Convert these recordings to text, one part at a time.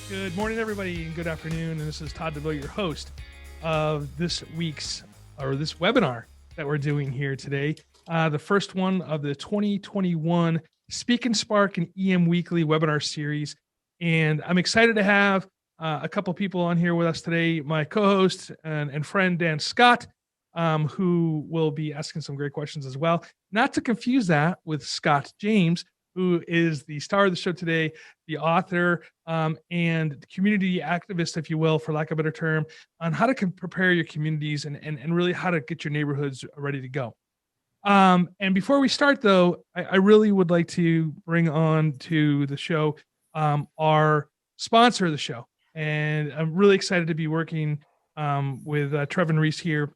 Good morning, everybody, and good afternoon. And this is Todd, DeVoe, your host of this webinar that we're doing here today. The first one of the 2021 Speak and Spark and EM Weekly webinar series. And I'm excited to have a couple people on here with us today. My co-host and friend, Dan Scott, who will be asking some great questions as well. Not to confuse that with Scott James, who is the star of the show today, the author and community activist, if you will, for lack of a better term, on how to prepare your communities and really how to get your neighborhoods ready to go. And before we start, though, I really would like to bring on to the show our sponsor of the show. And I'm really excited to be working with Trevin Reese here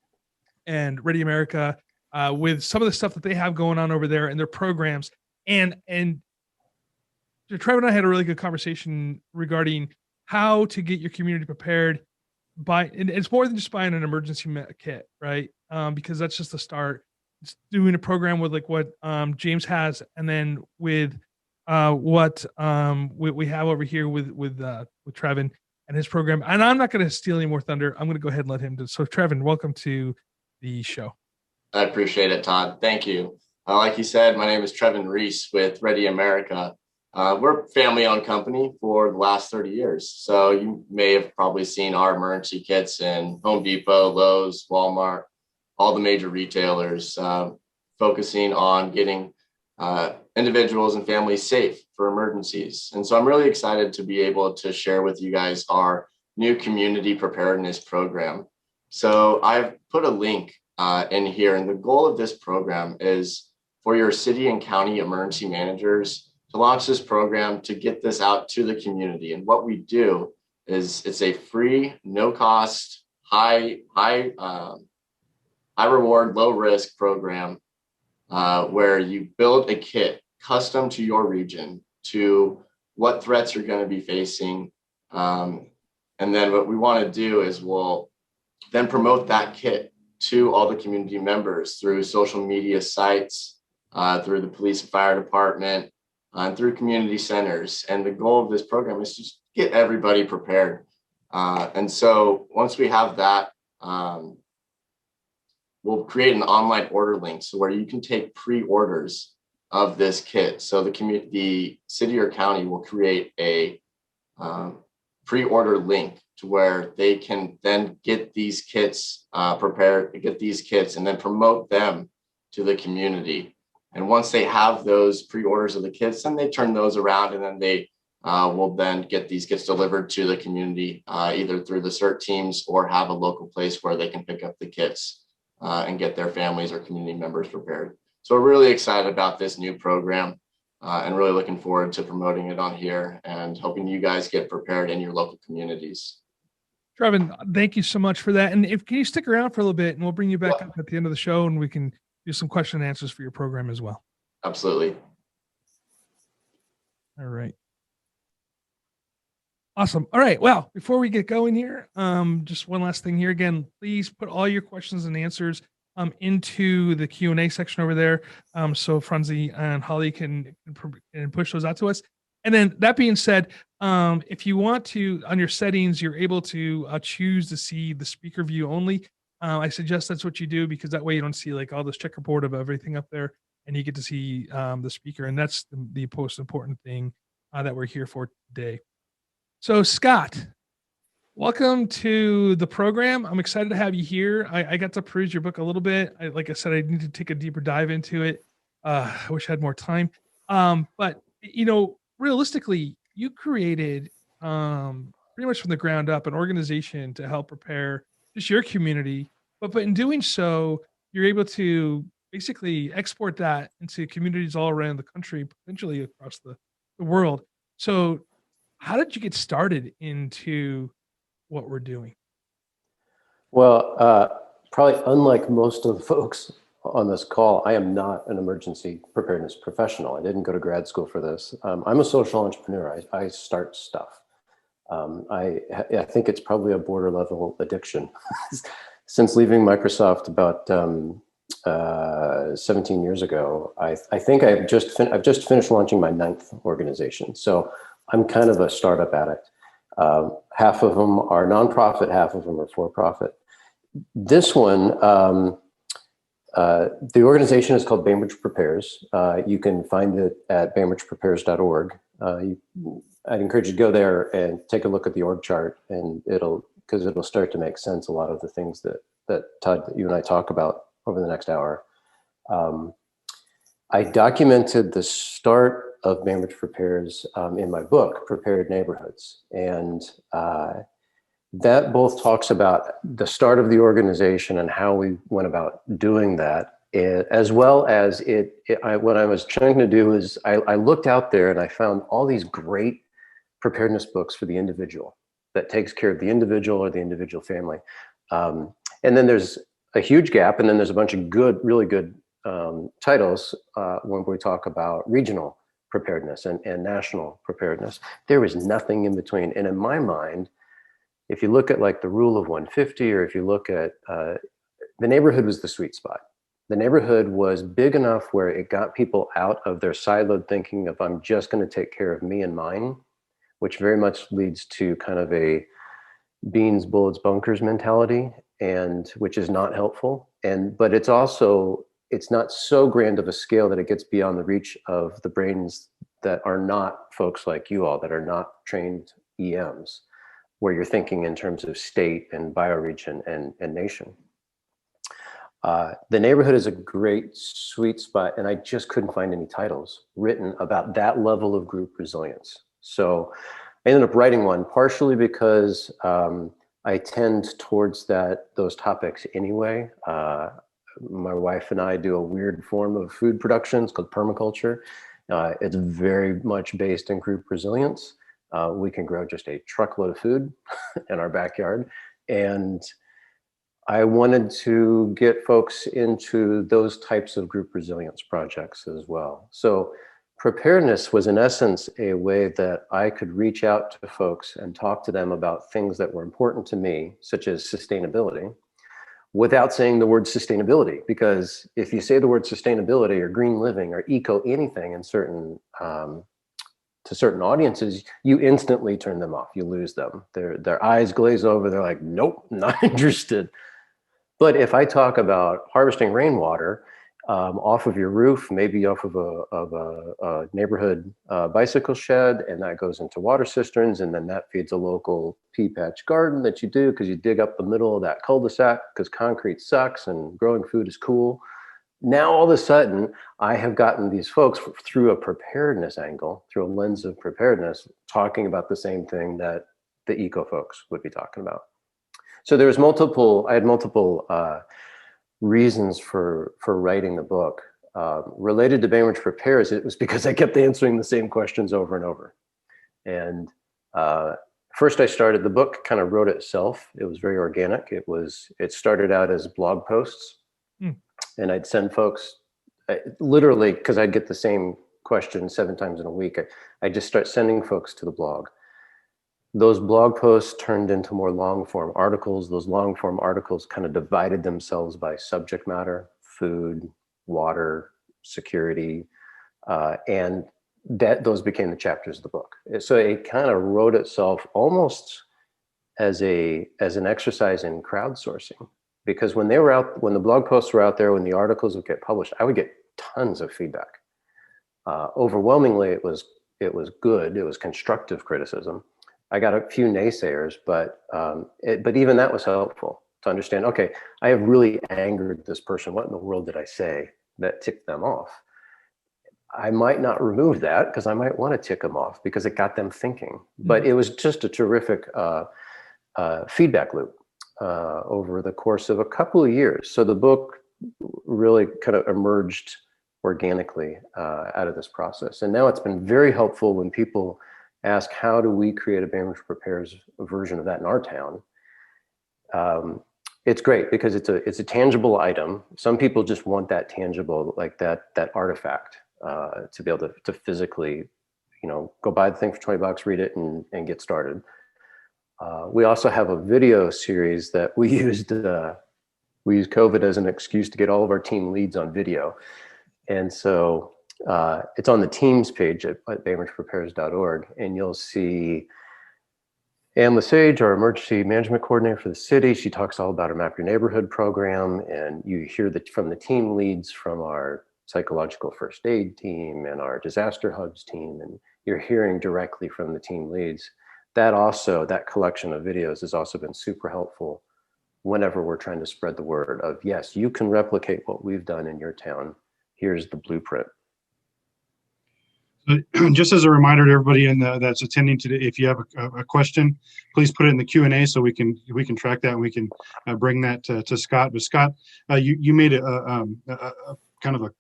and Ready America with some of the stuff that they have going on over there and their programs. And Trevor and I had a really good conversation regarding how to get your community prepared and it's more than just buying an emergency kit, right? Because that's just the start. It's doing a program with like what James has, and then with what we have over here with Trevin and his program. And I'm not going to steal any more thunder. I'm going to go ahead and let him do. So Trevin, welcome to the show. I appreciate it, Todd. Thank you. Like you said, my name is Trevin Reese with Ready America. We're a family-owned company for the last 30 years. So you may have probably seen our emergency kits in Home Depot, Lowe's, Walmart, all the major retailers, focusing on getting individuals and families safe for emergencies. And so I'm really excited to be able to share with you guys our new community preparedness program. So I've put a link in here, and the goal of this program is for your city and county emergency managers to launch this program to get this out to the community. And what we do is it's a free, no cost, high reward, low risk program where you build a kit custom to your region, to what threats you're going to be facing. And then what we want to do is we'll then promote that kit to all the community members through social media sites, through the police and fire department, and through community centers. And the goal of this program is to just get everybody prepared. And so once we have that, we'll create an online order link so where you can take pre-orders of this kit. So the city or county will create a pre-order link to where they can then get these kits prepared, get these kits, and then promote them to the community. And once they have those pre-orders of the kits, then they turn those around, and then they will then get these kits delivered to the community, either through the CERT teams or have a local place where they can pick up the kits and get their families or community members prepared. So we're really excited about this new program and really looking forward to promoting it on here and hoping you guys get prepared in your local communities. Trevin, thank you so much for that. And can you stick around for a little bit, and we'll bring you back up at the end of the show, and we can do some question and answers for your program as well. Absolutely. All right. Awesome. All right. Well, before we get going here, just one last thing here. Again, please put all your questions and answers into the Q&A section over there, so Franzi and Holly can push those out to us. And then that being said, if you want to, on your settings, you're able to choose to see the speaker view only. I suggest that's what you do, because that way you don't see like all this checkerboard of everything up there, and you get to see the speaker. And that's the most important thing that we're here for today. So Scott, welcome to the program. I'm excited to have you here. I got to peruse your book a little bit. Like I said, I need to take a deeper dive into it. I wish I had more time. But realistically, you created pretty much from the ground up an organization to help prepare just your community. But in doing so, you're able to basically export that into communities all around the country, potentially across the world. So how did you get started into what we're doing? Well, probably unlike most of the folks on this call, I am not an emergency preparedness professional. I didn't go to grad school for this. I'm a social entrepreneur. I start stuff. I think it's probably a border level addiction. Since leaving Microsoft about 17 years ago, I think I've just finished launching my 9th organization. So I'm kind of a startup addict. Half of them are nonprofit, half of them are for-profit. This one, the organization is called Bainbridge Prepares. You can find it at bainbridgeprepares.org. I'd encourage you to go there and take a look at the org chart, and it'll start to make sense, a lot of the things that Todd, that you and I talk about over the next hour. I documented the start of Bainbridge Prepares in my book, Prepared Neighborhoods. And that both talks about the start of the organization and how we went about doing that, as well as what I was trying to do is I looked out there and I found all these great preparedness books for the individual that takes care of the individual or the individual family. And then there's a huge gap, and then there's a bunch of really good titles when we talk about regional preparedness and national preparedness. There was nothing in between. And in my mind, if you look at like the rule of 150, or if you look at the neighborhood was the sweet spot. The neighborhood was big enough where it got people out of their siloed thinking of, I'm just going to take care of me and mine, which very much leads to kind of a beans, bullets, bunkers mentality, and which is not helpful. But it's also, it's not so grand of a scale that it gets beyond the reach of the brains that are not folks like you all, that are not trained EMs, where you're thinking in terms of state and bioregion and nation. The neighborhood is a great sweet spot, and I just couldn't find any titles written about that level of group resilience. So I ended up writing one, partially because I tend towards those topics anyway. My wife and I do a weird form of food production. It's called permaculture. It's very much based in group resilience. We can grow just a truckload of food in our backyard. And I wanted to get folks into those types of group resilience projects as well. So preparedness was in essence a way that I could reach out to folks and talk to them about things that were important to me, such as sustainability, without saying the word sustainability. Because if you say the word sustainability or green living or eco anything in certain to certain audiences, you instantly turn them off. You lose them. Their eyes glaze over. They're like, nope, not interested. But if I talk about harvesting rainwater off of your roof, maybe off of a neighborhood bicycle shed, and that goes into water cisterns, and then that feeds a local pea patch garden that you do because you dig up the middle of that cul-de-sac because concrete sucks and growing food is cool. Now, all of a sudden, I have gotten these folks through a preparedness angle, through a lens of preparedness, talking about the same thing that the eco folks would be talking about. So I had multiple reasons for writing the book. Related to Bainbridge Prepares, it was because I kept answering the same questions over and over. And first the book kind of wrote itself. It was very organic. It started out as blog posts. And I'd send folks, literally, because I'd get the same question 7 times in a week, I'd just start sending folks to the blog. Those blog posts turned into more long-form articles. Those long-form articles kind of divided themselves by subject matter: food, water, security, and those became the chapters of the book. So it kind of wrote itself almost as an exercise in crowdsourcing. Because when the blog posts were out there, when the articles would get published, I would get tons of feedback. Overwhelmingly, it was good. It was constructive criticism. I got a few naysayers, but even that was helpful to understand. Okay, I have really angered this person. What in the world did I say that ticked them off? I might not remove that because I might want to tick them off because it got them thinking. But it was just a terrific feedback loop over the course of a couple of years. So the book really kind of emerged organically out of this process. And now it's been very helpful when people ask, how do we create a Bainbridge Prepares version of that in our town? It's great because it's a tangible item. Some people just want that tangible, like that artifact to be able to physically, go buy the thing for $20, read it, and get started. We also have a video series that we used COVID as an excuse to get all of our team leads on video. And so it's on the teams page at bainbridgeprepares.org, and you'll see Ann Lesage, our emergency management coordinator for the city, she talks all about our Map Your Neighborhood program, and you hear that from the team leads from our psychological first aid team and our disaster hubs team, and you're hearing directly from the team leads. That collection of videos has also been super helpful whenever we're trying to spread the word of, yes, you can replicate what we've done in your town. Here's the blueprint. Just as a reminder to everybody that's attending today, if you have a question, please put it in the Q&A so we can track that and we can bring that to Scott. But Scott, you made a kind of a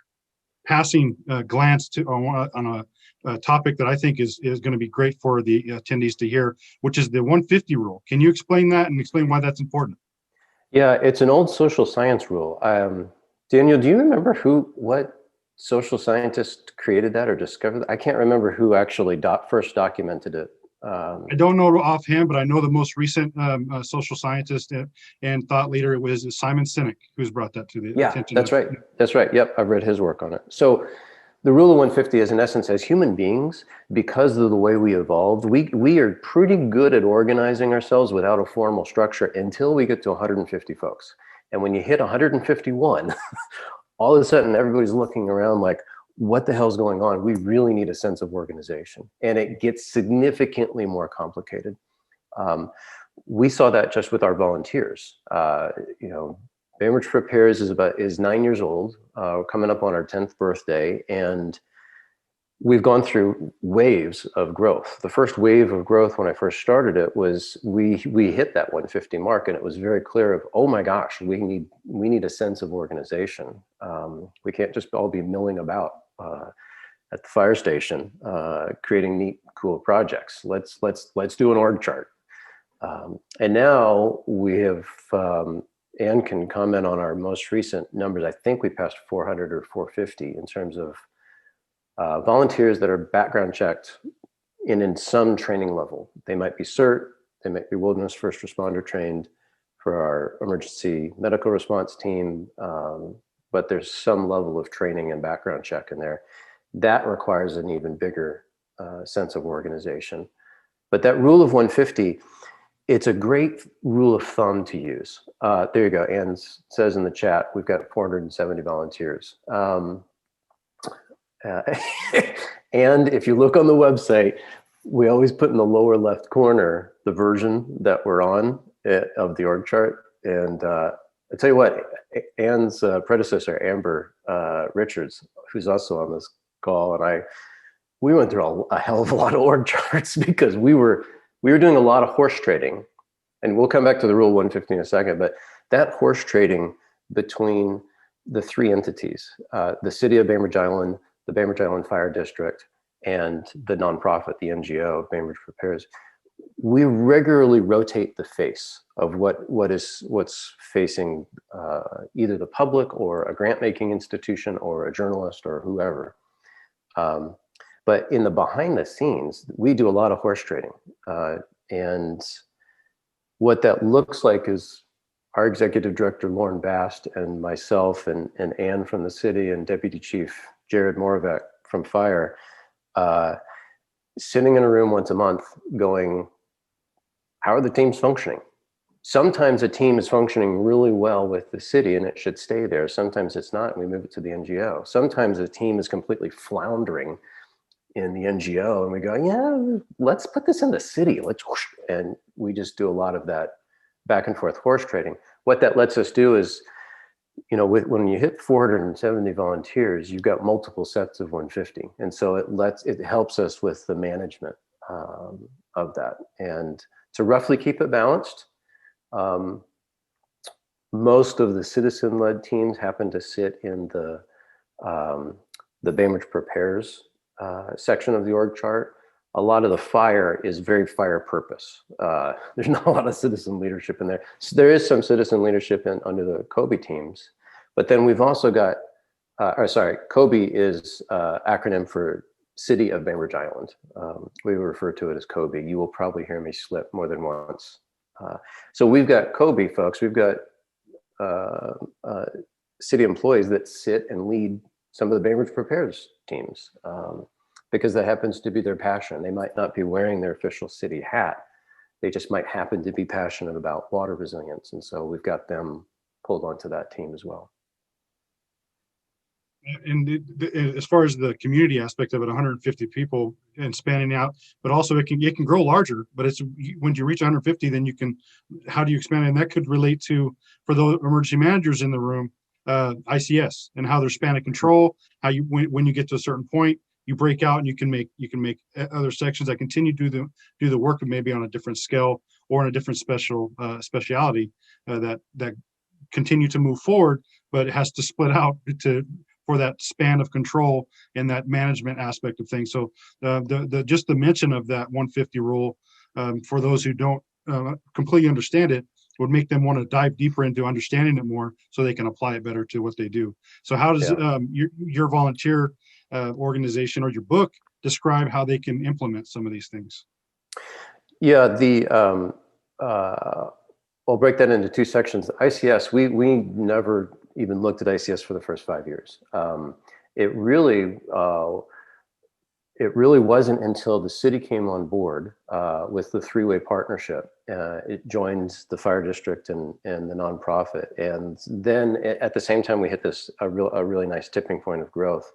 passing glance on a topic that I think is going to be great for the attendees to hear, which is the 150 rule. Can you explain that and explain why that's important? Yeah, it's an old social science rule. Daniel, do you remember what social scientist created that or discovered that? I can't remember who actually first documented it. I don't know offhand, but I know the most recent social scientist and thought leader was Simon Sinek, who's brought that to the attention. That's right. That's right. Yep, I've read his work on it. So the rule of 150 is, in essence, as human beings, because of the way we evolved, we are pretty good at organizing ourselves without a formal structure until we get to 150 folks. And when you hit 151, all of a sudden everybody's looking around like, what the hell's going on? We really need a sense of organization. And it gets significantly more complicated. We saw that just with our volunteers. Bainbridge Prepares is 9 years old, coming up on our 10th birthday, and we've gone through waves of growth. The first wave of growth when I first started it was we hit that 150 mark, and it was very clear of, oh my gosh, we need a sense of organization. We can't just all be milling about at the fire station, creating neat, cool projects. Let's do an org chart. And now we have, Ann can comment on our most recent numbers. I think we passed 400 or 450 in terms of volunteers that are background checked in some training level. They might be CERT, they might be wilderness first responder trained for our emergency medical response team, but there's some level of training and background check in there. That requires an even bigger sense of organization. But that rule of 150, it's a great rule of thumb to use. There you go. Ann says in the chat, we've got 470 volunteers. And if you look on the website, we always put in the lower left corner the version that we're on of the org chart. And I tell you what, Ann's predecessor, Amber Richards, who's also on this call, and we went through a hell of a lot of org charts because we were doing a lot of horse trading. And we'll come back to the rule 150 in a second, but that horse trading between the three entities, the city of Bainbridge Island, the Bainbridge Island Fire District, and the nonprofit, the NGO, Bainbridge Prepares, we regularly rotate the face of what's facing either the public or a grant-making institution or a journalist or whoever. But in the behind the scenes, we do a lot of horse trading. And what that looks like is our executive director, Lauren Bast, and myself and Ann from the city and Deputy Chief Jared Moravec from Fire, sitting in a room once a month going, how are the teams functioning? Sometimes a team is functioning really well with the city and it should stay there. Sometimes it's not, and we move it to the NGO. Sometimes a team is completely floundering in the NGO and we go, yeah, let's put this in the city. And we just do a lot of that back and forth horse trading. What that lets us do is, when you hit 470 volunteers, you've got multiple sets of 150. And so it helps us with the management of that. And to roughly keep it balanced, most of the citizen-led teams happen to sit in the Bainbridge Prepares section of the org chart. A lot of the fire is very fire purpose. There's not a lot of citizen leadership in there. So there is some citizen leadership under the COBE teams, but then we've also got, COBE is acronym for City of Bainbridge Island. We refer to it as COBE. You will probably hear me slip more than once. So we've got COBE folks, we've got city employees that sit and lead some of the Bainbridge Prepares teams. Because that happens to be their passion. They might not be wearing their official city hat. They just might happen to be passionate about water resilience. And so we've got them pulled onto that team as well. And as far as the community aspect of it, 150 people and spanning out, but also it can grow larger. But it's when you reach 150, then you can, how do you expand it? And that could relate to, for those emergency managers in the room, ICS and how their span of control, how you when you get to a certain point, you break out and you can make other sections that continue to do the work, maybe on a different scale or in a different speciality that continue to move forward, but it has to split out for that span of control and that management aspect of things. So just the mention of that 150 rule, for those who don't completely understand it, would make them want to dive deeper into understanding it more so they can apply it better to what they do. So how does your volunteer organization or your book describe how they can implement some of these things? Yeah, I'll break that into two sections. ICS, we never even looked at ICS for the first 5 years. It really wasn't until the city came on board with the three-way partnership. It joined the fire district and the nonprofit, and then at the same time we hit a really nice tipping point of growth.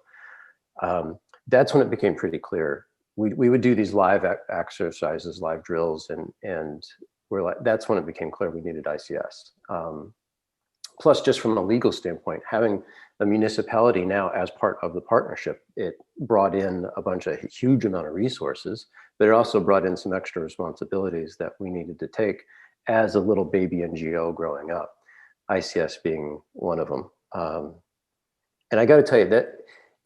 That's when it became pretty clear. We would do these live exercises, live drills, and that's when it became clear we needed ICS. Plus, just from a legal standpoint, having a municipality now as part of the partnership, it brought in a huge amount of resources, but it also brought in some extra responsibilities that we needed to take as a little baby NGO growing up, ICS being one of them. And I got to tell you that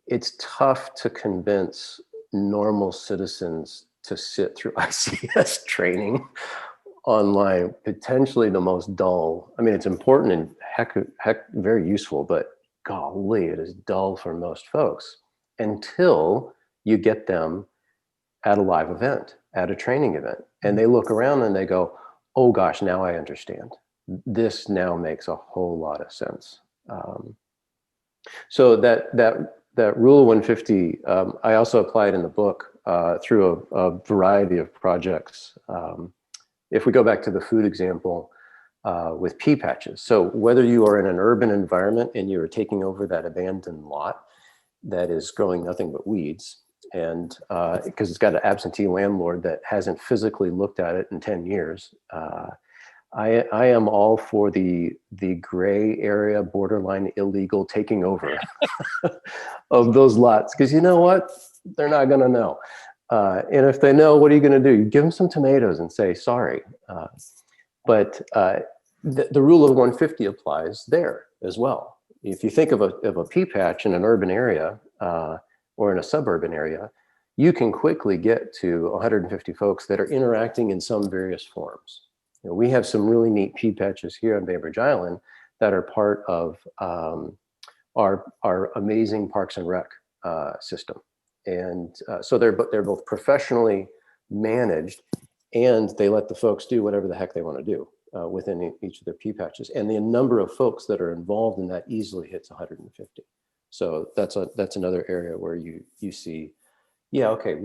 it's tough to convince normal citizens to sit through ICS training online, potentially the most dull. I mean, it's important and heck, very useful, but golly, it is dull for most folks until you get them at a live event, at a training event, and they look around and they go, oh gosh, now I understand. This now makes a whole lot of sense. So that rule 150, I also applied in the book through a variety of projects. If we go back to the food example with pea patches. So whether you are in an urban environment and you're taking over that abandoned lot that is growing nothing but weeds, and because it's got an absentee landlord that hasn't physically looked at it in 10 years, I am all for the gray area, borderline illegal taking over of those lots. Because you know what? They're not going to know. And if they know, what are you going to do? You give them some tomatoes and say, sorry. But the rule of 150 applies there as well. If you think of a pea patch in an urban area or in a suburban area, you can quickly get to 150 folks that are interacting in some various forms. You know, we have some really neat pea patches here on Bainbridge Island that are part of our amazing Parks and Rec system. And so they're both professionally managed, and they let the folks do whatever the heck they want to do within each of their pea patches. And the number of folks that are involved in that easily hits 150. So that's another area where you see, yeah, okay,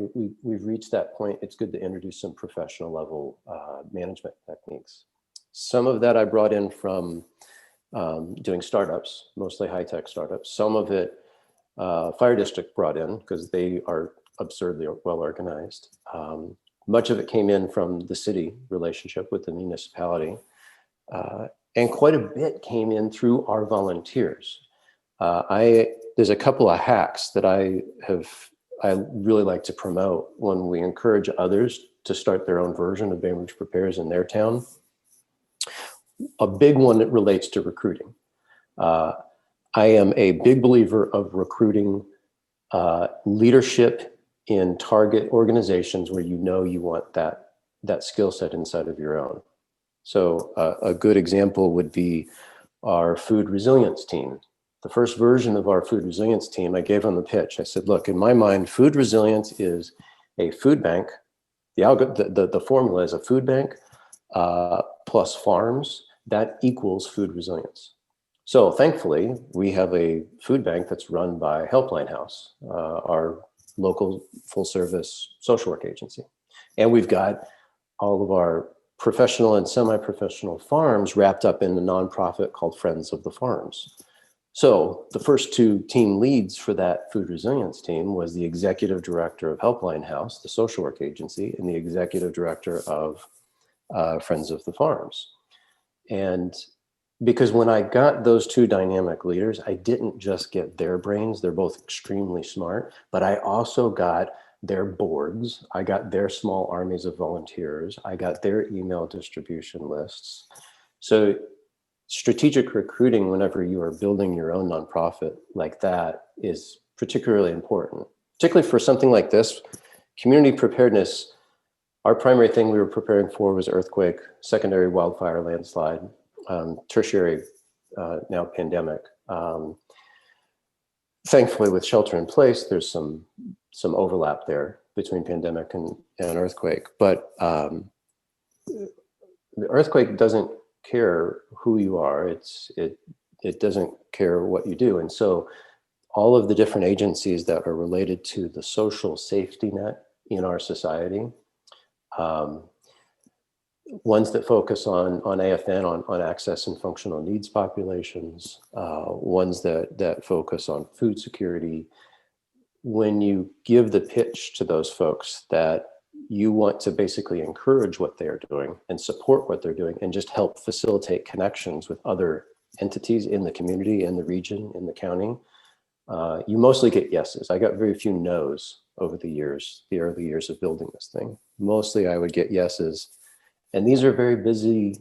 we've reached that point. It's good to introduce some professional level management techniques. Some of that I brought in from doing startups, mostly high-tech startups. Some of it fire district brought in because they are absurdly well organized. Much of it came in from the city relationship with the municipality. And quite a bit came in through our volunteers. There's a couple of hacks that I really like to promote when we encourage others to start their own version of Bainbridge Prepares in their town. A big one that relates to recruiting. I am a big believer of recruiting leadership in target organizations where you know you want that skill set inside of your own. So a good example would be our food resilience team. The first version of our food resilience team, I gave on the pitch. I said, look, in my mind, food resilience is a food bank. The formula is a food bank plus farms. That equals food resilience. So thankfully, we have a food bank that's run by Helpline House, our local full service social work agency. And we've got all of our professional and semi-professional farms wrapped up in a nonprofit called Friends of the Farms. So the first two team leads for that food resilience team was the executive director of Helpline House, the social work agency, and the executive director of Friends of the Farms. And because when I got those two dynamic leaders, I didn't just get their brains, they're both extremely smart, but I also got their boards, I got their small armies of volunteers, I got their email distribution lists. So strategic recruiting, whenever you are building your own nonprofit like that, is particularly important, particularly for something like this. Community preparedness, our primary thing we were preparing for was earthquake, secondary wildfire, landslide, tertiary, now pandemic. Thankfully, with shelter in place, there's some overlap there between pandemic and earthquake. But the earthquake doesn't care who you are. It doesn't care what you do. And so all of the different agencies that are related to the social safety net in our society, ones that focus on AFN, on access and functional needs populations, ones that focus on food security. When you give the pitch to those folks that you want to basically encourage what they're doing and support what they're doing and just help facilitate connections with other entities in the community, in the region, in the county, you mostly get yeses. I got very few no's over the years, the early years of building this thing. Mostly I would get yeses. And these are very busy,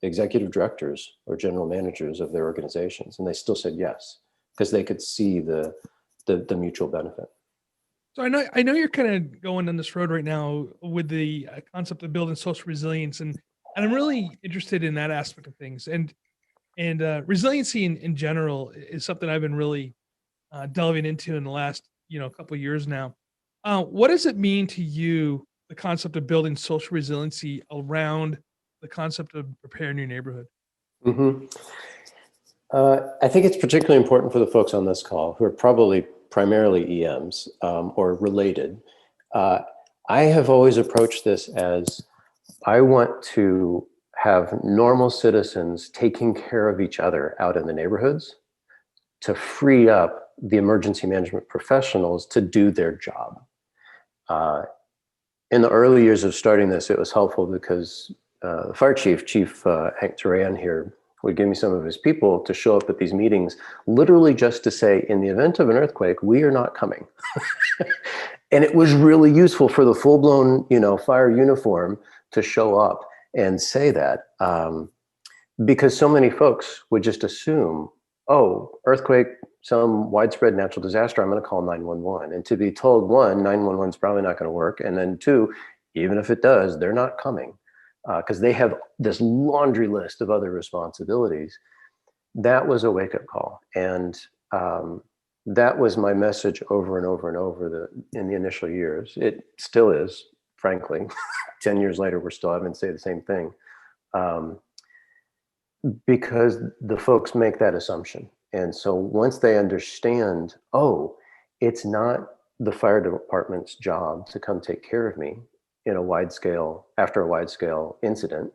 executive directors or general managers of their organizations. And they still said yes, because they could see the mutual benefit. So I know you're kind of going on this road right now with the concept of building social resilience, and I'm really interested in that aspect of things. And resiliency in general is something I've been really delving into in the last couple of years now. What does it mean to you, the concept of building social resiliency around the concept of preparing your neighborhood? Mm-hmm. I think it's particularly important for the folks on this call who are probably primarily EMs or related. I have always approached this as I want to have normal citizens taking care of each other out in the neighborhoods to free up the emergency management professionals to do their job. In the early years of starting this, it was helpful because the fire chief, Hank Turan here, would give me some of his people to show up at these meetings, literally just to say, in the event of an earthquake, we are not coming. And it was really useful for the full-blown, fire uniform to show up and say that, because so many folks would just assume, oh, earthquake, some widespread natural disaster, I'm going to call 911. And to be told, one, 911 is probably not going to work. And then two, even if it does, they're not coming because they have this laundry list of other responsibilities. That was a wake-up call. And that was my message over and over and over in the initial years. It still is, frankly. 10 years later, we're still having to say the same thing. Because the folks make that assumption. And so once they understand, oh, it's not the fire department's job to come take care of me after a wide scale incident.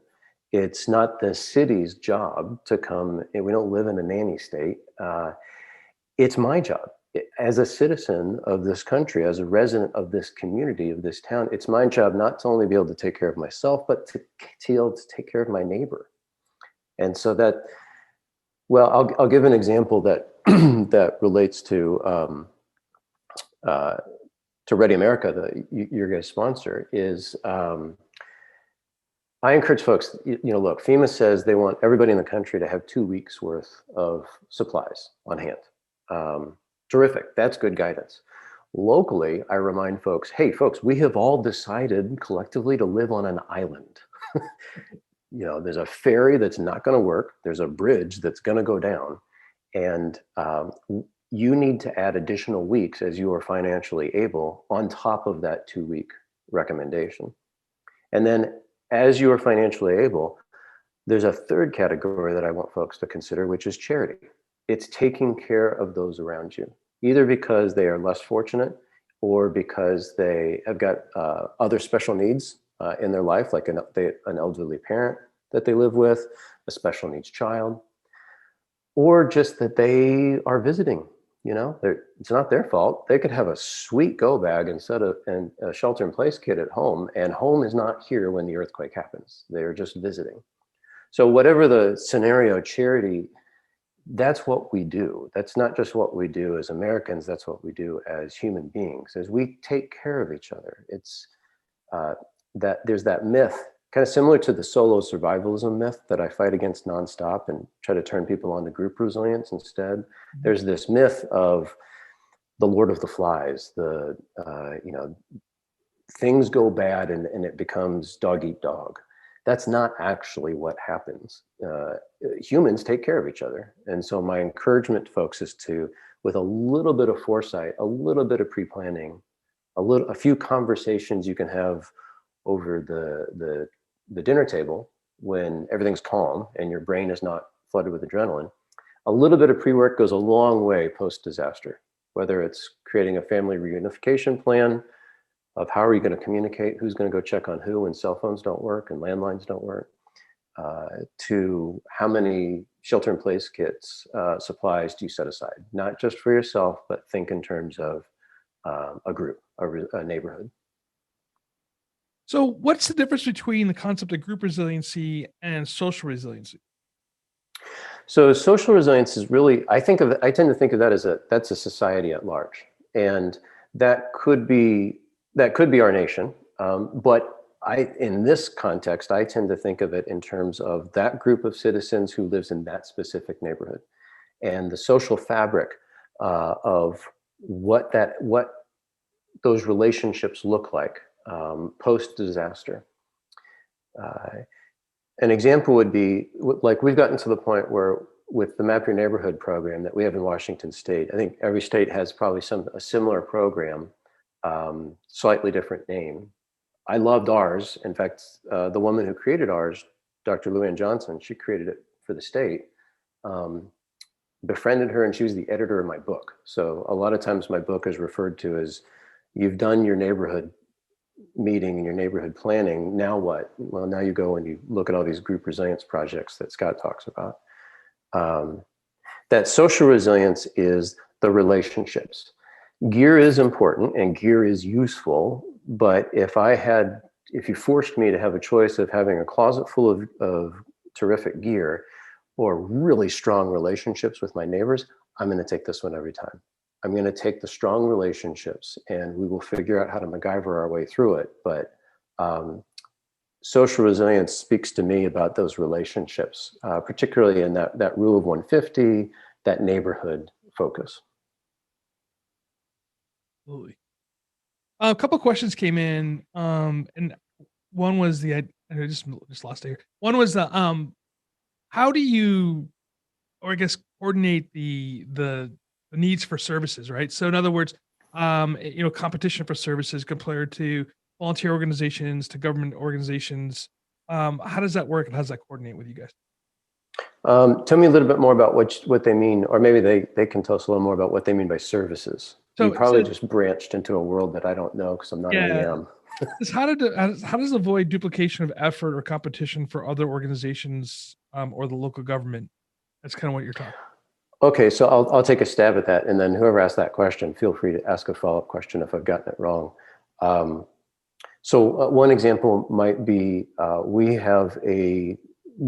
It's not the city's job to come, and we don't live in a nanny state. It's my job. As a citizen of this country, as a resident of this community, of this town, it's my job not to only be able to take care of myself, but to be able to take care of my neighbor. And so I'll give an example that that relates to Ready America, your guys' sponsor, is I encourage folks, look, FEMA says they want everybody in the country to have 2 weeks worth of supplies on hand. Terrific, that's good guidance. Locally, I remind folks, hey folks, we have all decided collectively to live on an island. There's a ferry that's not going to work. There's a bridge that's going to go down. And you need to add additional weeks as you are financially able on top of that 2-week recommendation. And then as you are financially able, there's a third category that I want folks to consider, which is charity. It's taking care of those around you, either because they are less fortunate or because they have got other special needs in their life, like an elderly parent that they live with, a special needs child, or just that they are visiting. It's not their fault. They could have a sweet go bag and a shelter in place kit at home, and home is not here when the earthquake happens. They're just visiting. So whatever the scenario, charity, that's what we do. That's not just what we do as Americans. That's what we do as human beings, as we take care of each other. It's that there's that myth, kind of similar to the solo survivalism myth that I fight against nonstop and try to turn people on to group resilience instead. There's this myth of the Lord of the Flies, things go bad and it becomes dog eat dog. That's not actually what happens. Humans take care of each other. And so my encouragement to folks is to, with a little bit of foresight, a little bit of pre-planning, a few conversations you can have over the dinner table when everything's calm and your brain is not flooded with adrenaline. A little bit of pre-work goes a long way post-disaster, whether it's creating a family reunification plan of how are you going to communicate, who's going to go check on who when cell phones don't work and landlines don't work, to how many shelter-in-place kits, supplies do you set aside, not just for yourself, but think in terms of a group, a neighborhood. So what's the difference between the concept of group resiliency and social resiliency? So social resilience is really, I tend to think of that that's a society at large. And that could be our nation. But in this context, I tend to think of it in terms of that group of citizens who lives in that specific neighborhood and the social fabric of what those relationships look like post-disaster. An example would be, like, we've gotten to the point where with the Map Your Neighborhood program that we have in Washington State, I think every state has probably a similar program, slightly different name. I loved ours. In fact, the woman who created ours, Dr. Luann Johnson, she created it for the state, befriended her, and she was the editor of my book. So a lot of times my book is referred to as, you've done your neighborhood meeting and your neighborhood planning, now what? Well, now you go and you look at all these group resilience projects that Scott talks about. That social resilience is the relationships. Gear is important and gear is useful, but if you forced me to have a choice of having a closet full of terrific gear or really strong relationships with my neighbors, I'm going to take this one every time. I'm going to take the strong relationships and we will figure out how to MacGyver our way through it. But social resilience speaks to me about those relationships, particularly in that rule of 150, that neighborhood focus. Absolutely. A couple of questions came in, and one was I just lost it here. One was how do you, or I guess, coordinate the needs for services, right? So in other words, competition for services compared to volunteer organizations, to government organizations. How does that work and how does that coordinate with you guys? Tell me a little bit more about what they mean, or maybe they can tell us a little more about what they mean by services. So, you probably just branched into a world that I don't know because I'm not an EM. How does avoid duplication of effort or competition for other organizations or the local government? That's kind of what you're talking about. Okay, so I'll take a stab at that, and then whoever asked that question, feel free to ask a follow-up question if I've gotten it wrong. So one example might be we have a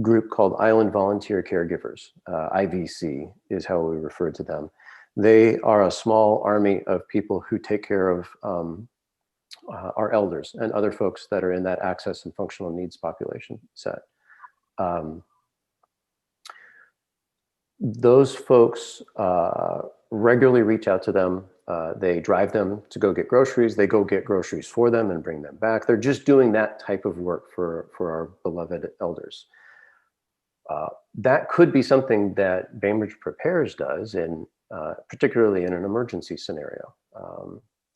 group called Island Volunteer Caregivers. IVC is how we refer to them. They are a small army of people who take care of our elders and other folks that are in that access and functional needs population set. Those folks regularly reach out to them. They drive them to go get groceries. They go get groceries for them and bring them back. They're just doing that type of work for our beloved elders. That could be something that Bainbridge Prepares does, particularly in an emergency scenario,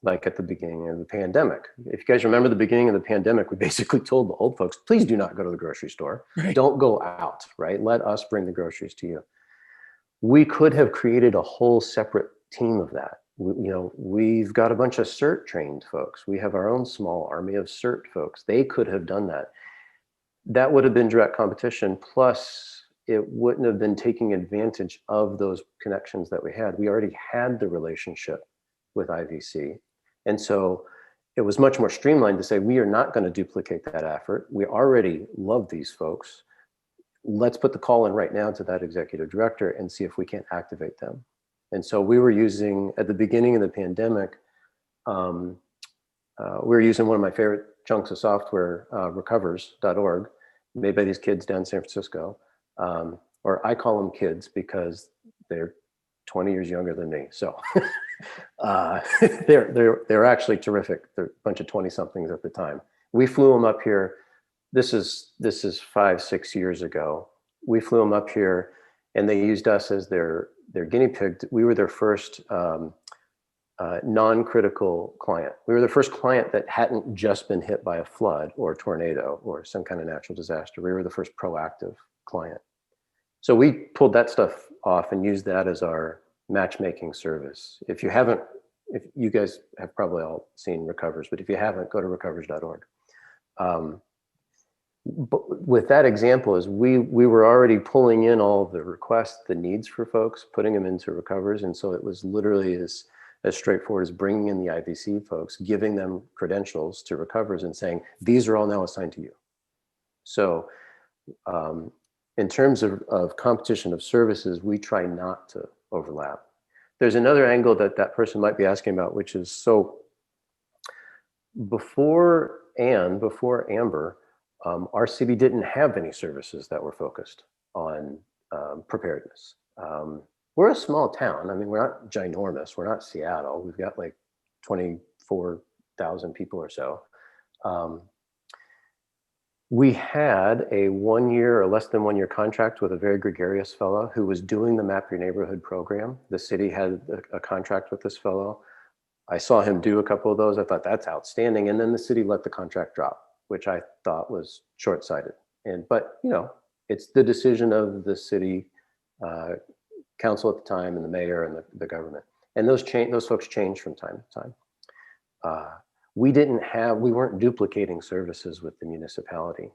like at the beginning of the pandemic. If you guys remember the beginning of the pandemic, we basically told the old folks, please do not go to the grocery store. Right. Don't go out, right? Let us bring the groceries to you. We could have created a whole separate team of that we've got a bunch of CERT trained folks. We have our own small army of CERT folks. They could have done that. That would have been direct competition. Plus, it wouldn't have been taking advantage of those connections that we had. We already had the relationship with IVC. And so it was much more streamlined to say, we are not going to duplicate that effort. We already love these folks. Let's put the call in right now to that executive director and see if we can't activate them. And so we were using, at the beginning of the pandemic, we were using one of my favorite chunks of software, recovers.org, made by these kids down in San Francisco. Or I call them kids because they're 20 years younger than me. So they're actually terrific. They're a bunch of 20 somethings at the time. We flew them up here. This is 5-6 years ago. We flew them up here and they used us as their guinea pig. We were their first non-critical client. We were the first client that hadn't just been hit by a flood or a tornado or some kind of natural disaster. We were the first proactive client. So we pulled that stuff off and used that as our matchmaking service. If you guys have probably all seen Recovers, but if you haven't, go to recovers.org. But with that example is we were already pulling in all of the requests, the needs for folks, putting them into Recovers. And so it was literally as straightforward as bringing in the IVC folks, giving them credentials to Recovers and saying, these are all now assigned to you. So in terms of competition of services, we try not to overlap. There's another angle that person might be asking about, which is, so before Amber, our city didn't have any services that were focused on preparedness. We're a small town. I mean, we're not ginormous. We're not Seattle. We've got like 24,000 people or so. We had a 1 year or less than 1 year contract with a very gregarious fellow who was doing the Map Your Neighborhood program. The city had a contract with this fellow. I saw him do a couple of those. I thought that's outstanding. And then the city let the contract drop, which I thought was short-sighted. But it's the decision of the city council at the time and the mayor and the government. And those folks change from time to time. We weren't duplicating services with the municipality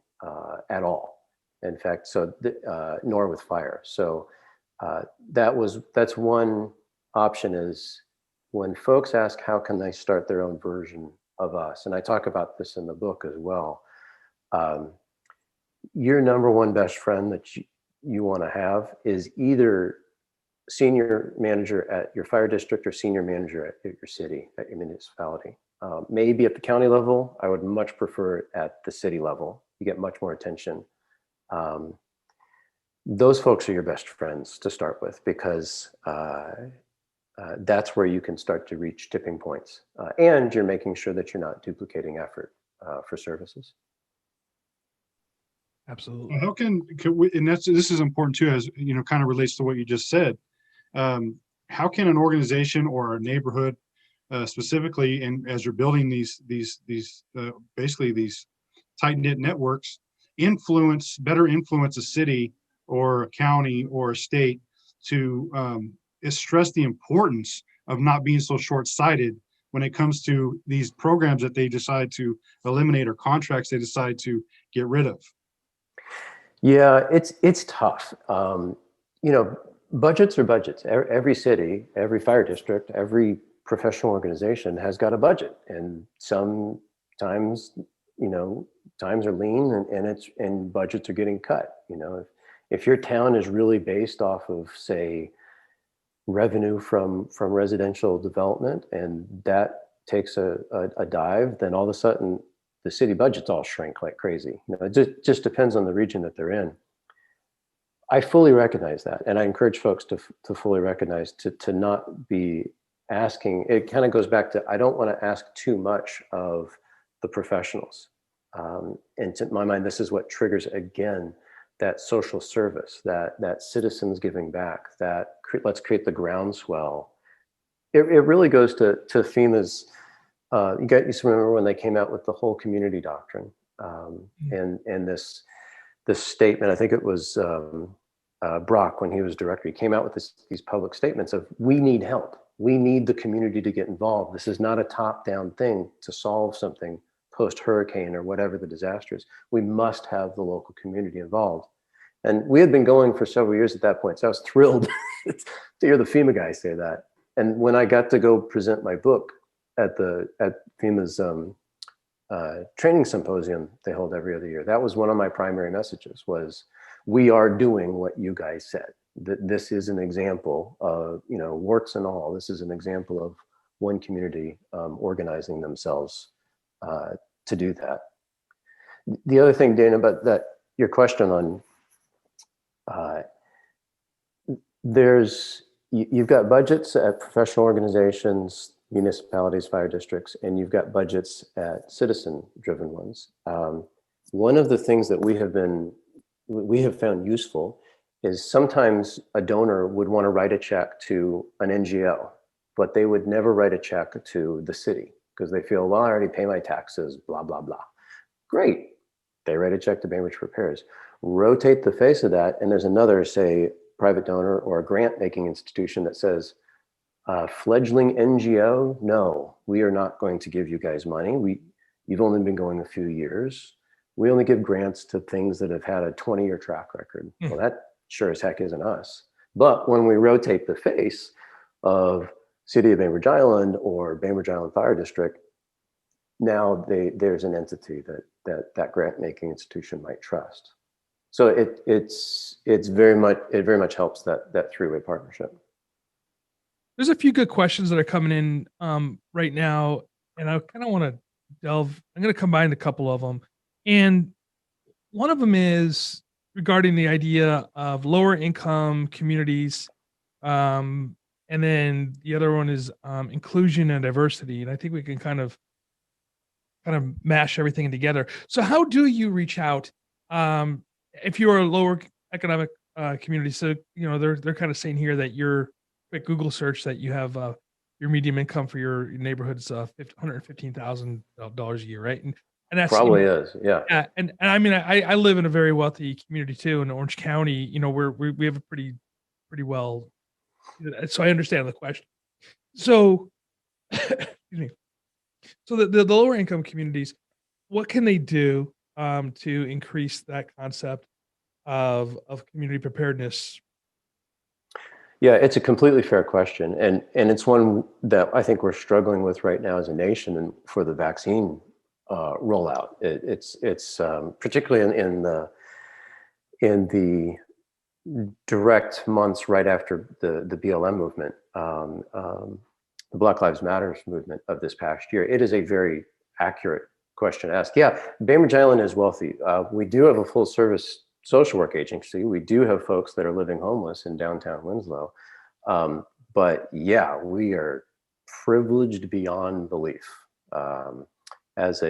at all. In fact, nor with fire. So that's one option, is when folks ask, how can they start their own version of us? And I talk about this in the book as well. Your number one best friend that you want to have is either senior manager at your fire district or senior manager at your city, at your municipality. Maybe at the county level. I would much prefer it at the city level. You get much more attention. Those folks are your best friends to start with, because that's where you can start to reach tipping points. And you're making sure that you're not duplicating effort for services. Absolutely. How can we, and this is important too, as kind of relates to what you just said. How can an organization or a neighborhood, specifically, and as you're building these basically these tight-knit networks, better influence a city or a county or a state to stress the importance of not being so short-sighted when it comes to these programs that they decide to eliminate or contracts they decide to get rid of? Yeah, it's tough. Budgets are budgets. Every city, every fire district, every professional organization has got a budget, and sometimes times are lean and budgets are getting cut. If your town is really based off of, say, revenue from residential development, and that takes a dive, then all of a sudden the city budgets all shrink like crazy. It just depends on the region that they're in. I fully recognize that, and I encourage folks to fully recognize to not be asking. It kind of goes back to, I don't want to ask too much of the professionals. And to my mind, this is what triggers, again, that social service, that citizens giving back, let's create the groundswell. It really goes to FEMA's, you remember when they came out with the whole community doctrine, and this statement, I think it was Brock when he was director, he came out with these public statements of, we need help. We need the community to get involved. This is not a top-down thing to solve something post-hurricane or whatever the disaster is. We must have the local community involved. And we had been going for several years at that point, so I was thrilled to hear the FEMA guy say that. And when I got to go present my book at FEMA's training symposium they hold every other year, that was one of my primary messages was, we are doing what you guys said. That this is an example of, warts and all, this is an example of one community organizing themselves to do that. The other thing, Dana, about that, your question on, you've got budgets at professional organizations, municipalities, fire districts, and you've got budgets at citizen-driven ones. One of the things that we have found useful is sometimes a donor would want to write a check to an NGO, but they would never write a check to the city because they feel, well, I already pay my taxes, blah, blah, blah. Great. They write a check to Bainbridge Prepares. Rotate the face of that, and there's another, say, private donor or a grant-making institution that says, fledgling NGO, no, we are not going to give you guys money. You've only been going a few years. We only give grants to things that have had a 20-year track record. Well, that sure as heck isn't us. But when we rotate the face of City of Bainbridge Island or Bainbridge Island Fire District, now there's an entity that grant-making institution might trust. So it very much helps that three-way partnership. There's a few good questions that are coming in right now, and I kind of want to delve. I'm going to combine a couple of them, and one of them is regarding the idea of lower income communities, and then the other one is inclusion and diversity. And I think we can kind of mash everything together. So, how do you reach out if you're a lower economic community? So, they're kind of saying here that you're quick Google search that you have your median income for your neighborhood's $115,000 a year, right? And that's probably is, yeah. Yeah, and I mean, I live in a very wealthy community too in Orange County. We have a pretty well, so I understand the question. So, excuse me. So the lower income communities, what can they do to increase that concept of community preparedness? Yeah, it's a completely fair question, and it's one that I think we're struggling with right now as a nation, and for the vaccine rollout. It's particularly in the direct months right after the BLM movement, the Black Lives Matter movement of this past year. It is a very accurate question to ask. Yeah, Bainbridge Island is wealthy. We do have a full service social work agency. We do have folks that are living homeless in downtown Winslow. But yeah, we are privileged beyond belief as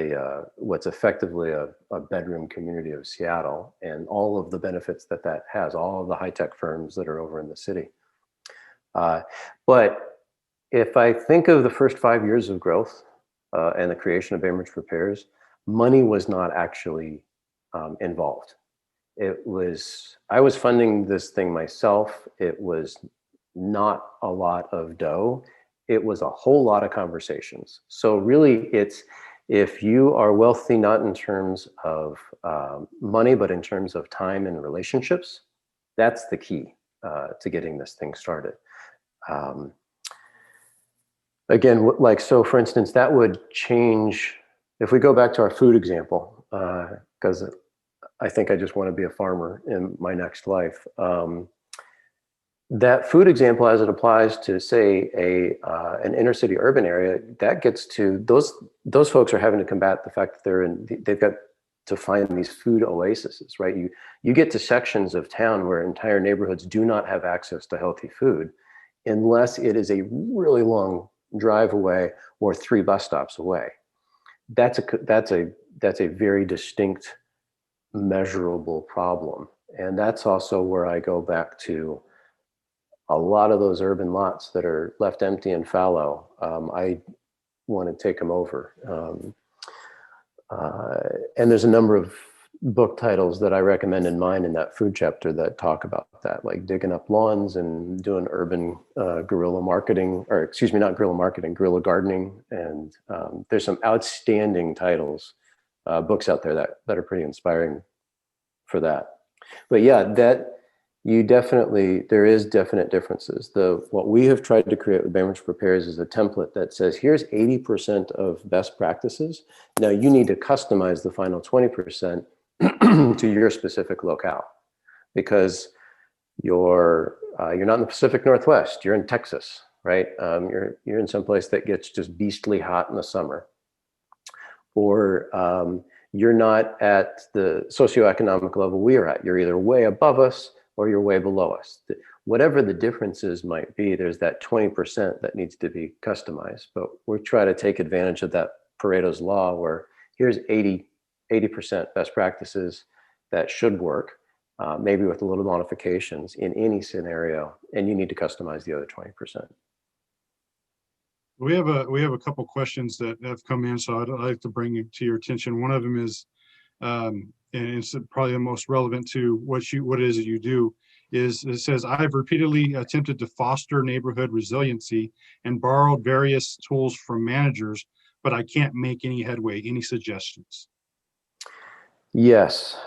what's effectively a bedroom community of Seattle, and all of the benefits that has, all of the high-tech firms that are over in the city. But if I think of the first 5 years of growth and the creation of Bainbridge Prepares, money was not actually involved. I was funding this thing myself. It was not a lot of dough. It was a whole lot of conversations. So really if you are wealthy, not in terms of money, but in terms of time and relationships, that's the key to getting this thing started. Again, so for instance, that would change, if we go back to our food example, because I think I just want to be a farmer in my next life. That food example, as it applies to, say, an inner city urban area, that gets to those folks are having to combat the fact that they've got to find these food oases, right? You get to sections of town where entire neighborhoods do not have access to healthy food unless it is a really long drive away or 3 bus stops away. That's a very distinct, measurable problem. And that's also where I go back to a lot of those urban lots that are left empty and fallow. I want to take them over. And there's a number of book titles that I recommend in mine in that food chapter that talk about that, like digging up lawns and doing urban guerrilla marketing, or excuse me, not guerrilla marketing, guerrilla gardening. And there's some outstanding titles, books out there that are pretty inspiring for that. But yeah, there is definite differences. What we have tried to create with Bainbridge Prepares is a template that says, here's 80% of best practices. Now you need to customize the final 20% to your specific locale, because you're not in the Pacific Northwest, you're in Texas, right? You're in some place that gets just beastly hot in the summer, or you're not at the socioeconomic level we are at. You're either way above us or you're way below us. Whatever the differences might be, there's that 20% that needs to be customized. But we try to take advantage of that Pareto's law, where here's 80% best practices that should work, maybe with a little modifications in any scenario, and you need to customize the other 20%. We have a couple questions that have come in, so I'd like to bring it to your attention. One of them is, and it's probably the most relevant to what it is that you do, is it says, I've repeatedly attempted to foster neighborhood resiliency and borrowed various tools from managers, but I can't make any headway. Any suggestions? Yes.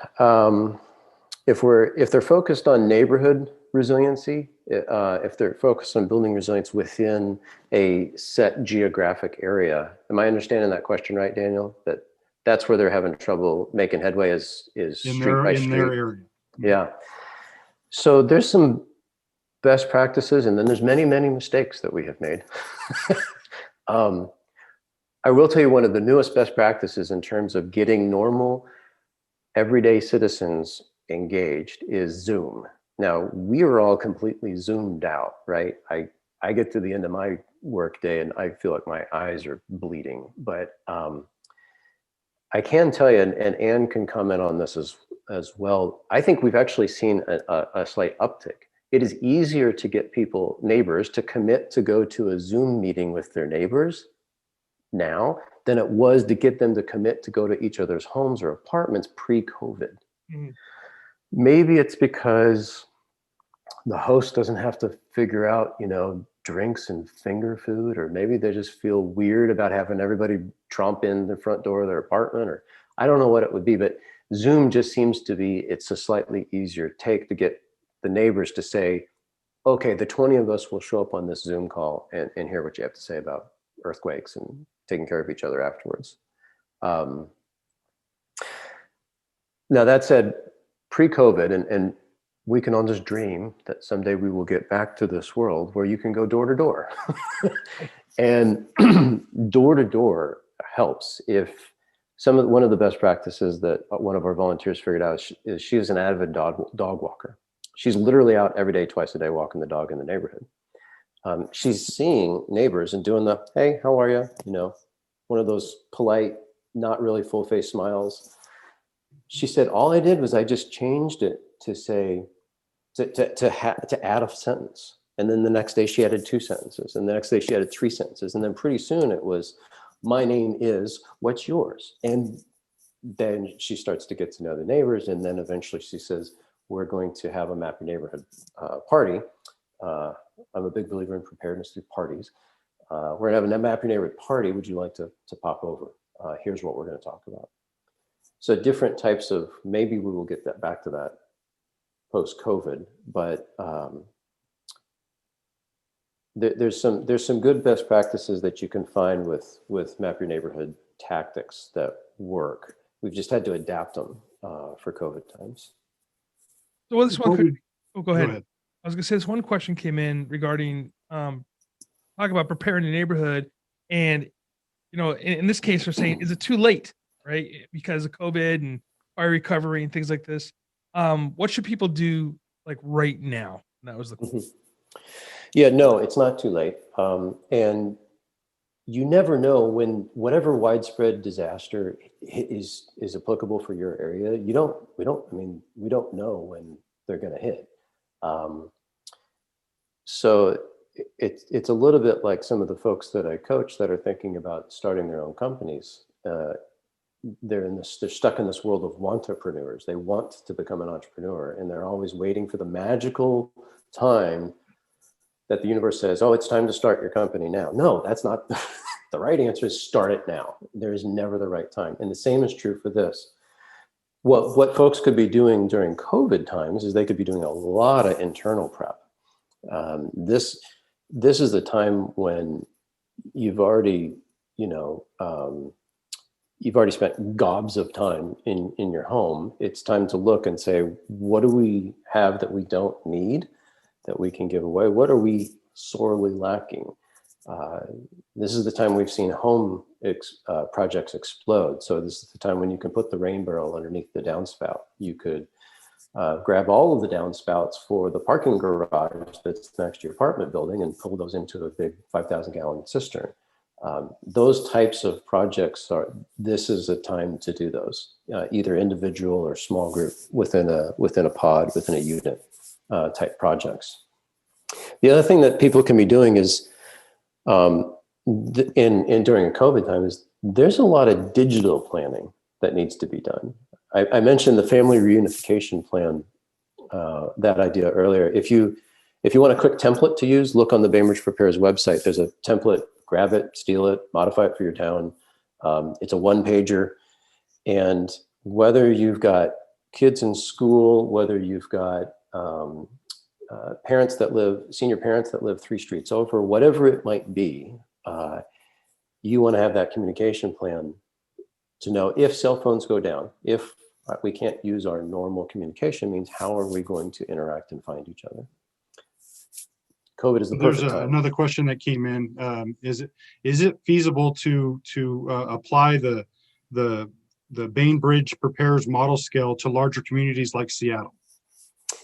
If they're focused on neighborhood resiliency, if they're focused on building resilience within a set geographic area, am I understanding that question right, Daniel? That's where they're having trouble making headway is street by street. In their area. Yeah. So there's some best practices, and then there's many, many mistakes that we have made. I will tell you, one of the newest best practices in terms of getting normal, everyday citizens engaged is Zoom. Now, we are all completely zoomed out, right? I get to the end of my work day and I feel like my eyes are bleeding, but I can tell you, and Anne can comment on this as well, I think we've actually seen a slight uptick. It is easier to get neighbors to commit to go to a Zoom meeting with their neighbors now than it was to get them to commit to go to each other's homes or apartments pre-COVID. Mm-hmm. Maybe it's because the host doesn't have to figure out, drinks and finger food, or maybe they just feel weird about having everybody tromp in the front door of their apartment, or I don't know what it would be, but Zoom just seems to be, it's a slightly easier take to get the neighbors to say, okay, the 20 of us will show up on this Zoom call and hear what you have to say about earthquakes and taking care of each other afterwards. Now that said, pre-COVID, and we can all just dream that someday we will get back to this world where you can go door to door. And door to door helps. If one of the best practices that one of our volunteers figured out is she is an avid dog walker. She's literally out every day, twice a day, walking the dog in the neighborhood. She's seeing neighbors and doing the, hey, how are you? One of those polite, not really full face smiles. She said, all I did was I just changed it to say, to add a sentence. And then the next day she added 2 sentences. And the next day she added 3 sentences. And then pretty soon it was, my name is, what's yours? And then she starts to get to know the neighbors. And then eventually she says, we're going to have a Map Your Neighborhood party. I'm a big believer in preparedness through parties. We're gonna have a Map Your Neighborhood party. Would you like to pop over? Here's what we're gonna talk about. So different types of, maybe we will get back to that post-COVID, but there's some good best practices that you can find with Map Your Neighborhood tactics that work. We've just had to adapt them for COVID times. So this one could, go ahead. I was gonna say this one question came in regarding talk about preparing the neighborhood, and in this case we're saying, is it too late, right? Because of COVID and fire recovery and things like this. What should people do like right now? And that was the question. Yeah, no, it's not too late. And you never know when whatever widespread disaster is applicable for your area. We don't know when they're going to hit. So it's a little bit like some of the folks that I coach that are thinking about starting their own companies. they're stuck in this world of wantrepreneurs. They want to become an entrepreneur, and they're always waiting for the magical time that the universe says, oh, it's time to start your company now. No, that's not the right answer. Is start it now. There is never the right time. And the same is true for this. What folks could be doing during COVID times is they could be doing a lot of internal prep. This is the time when you've already, you've already spent gobs of time in your home. It's time to look and say, what do we have that we don't need, that we can give away? What are we sorely lacking? This is the time we've seen home projects explode. So this is the time when you can put the rain barrel underneath the downspout. You could grab all of the downspouts for the parking garage that's next to your apartment building and pull those into a big 5,000 gallon cistern. Those types of projects this is a time to do those, either individual or small group within a pod, within a unit type projects. The other thing that people can be doing is, during a COVID time, is there's a lot of digital planning that needs to be done. I mentioned the family reunification plan, that idea earlier. If you want a quick template to use, look on the Bainbridge Prepares website. There's a template. Grab it, steal it, modify it for your town. It's a one-pager. And whether you've got kids in school, whether you've got senior parents that live 3 streets over, whatever it might be, you want to have that communication plan to know if cell phones go down, if we can't use our normal communication means, how are we going to interact and find each other? COVID is the perfect time. There's another question that came in. Is it feasible to apply the Bainbridge Prepares model scale to larger communities like Seattle?